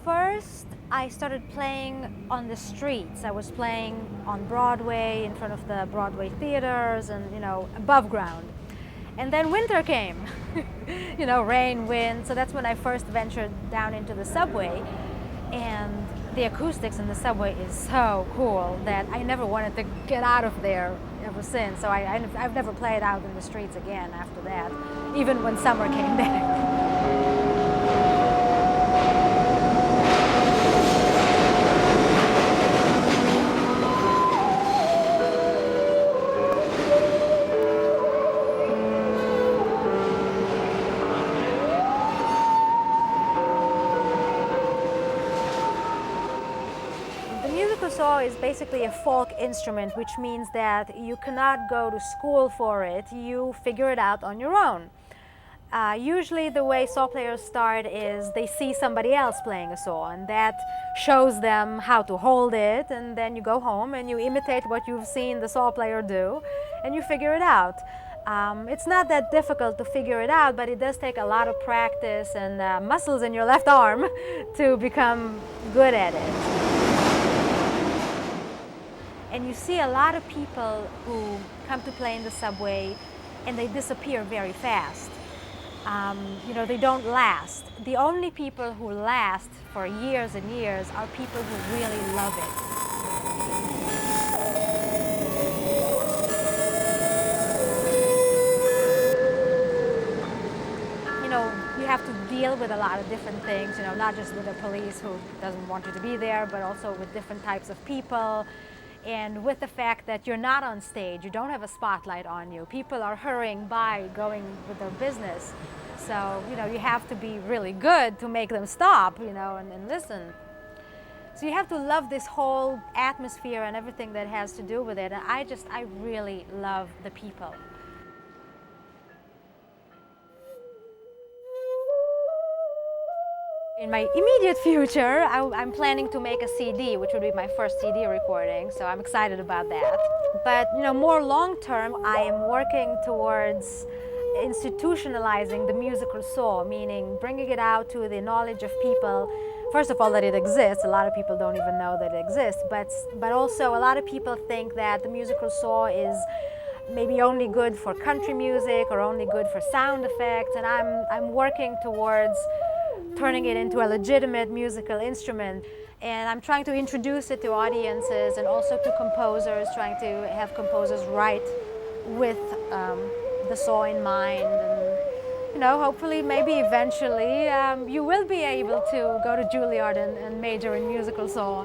first, I started playing on the streets. I was playing on Broadway, in front of the Broadway theaters and, above ground. And then winter came, rain, wind. So that's when I first ventured down into the subway. And the acoustics in the subway is so cool that I never wanted to get out of there ever since. So I've never played out in the streets again after that, even when summer came back. The musical saw is basically a folk instrument, which means that you cannot go to school for it. You figure it out on your own. Usually the way saw players start is they see somebody else playing a saw, and that shows them how to hold it, and then you go home and you imitate what you've seen the saw player do, and you figure it out. It's not that difficult to figure it out, but it does take a lot of practice and muscles in your left arm to become good at it. And you see a lot of people who come to play in the subway and they disappear very fast. They don't last. The only people who last for years and years are people who really love it. You have to deal with a lot of different things, not just with the police who doesn't want you to be there, but also with different types of people. And with the fact that you're not on stage, you don't have a spotlight on you. People are hurrying by, going with their business. So, you have to be really good to make them stop, and listen. So you have to love this whole atmosphere and everything that has to do with it. And I really love the people. In my immediate future, I'm planning to make a CD, which would be my first CD recording, so I'm excited about that. But more long term, I am working towards institutionalizing the musical saw, meaning bringing it out to the knowledge of people. First of all, that it exists. A lot of people don't even know that it exists, but also a lot of people think that the musical saw is maybe only good for country music or only good for sound effects, and I'm working towards turning it into a legitimate musical instrument. And I'm trying to introduce it to audiences and also to composers, trying to have composers write with the saw in mind. And, hopefully, maybe eventually, you will be able to go to Juilliard and major in musical saw,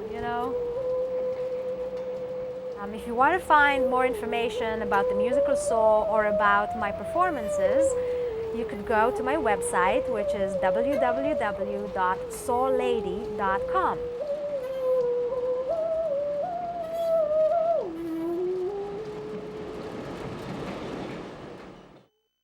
If you want to find more information about the musical saw or about my performances, you could go to my website, which is www.sawlady.com.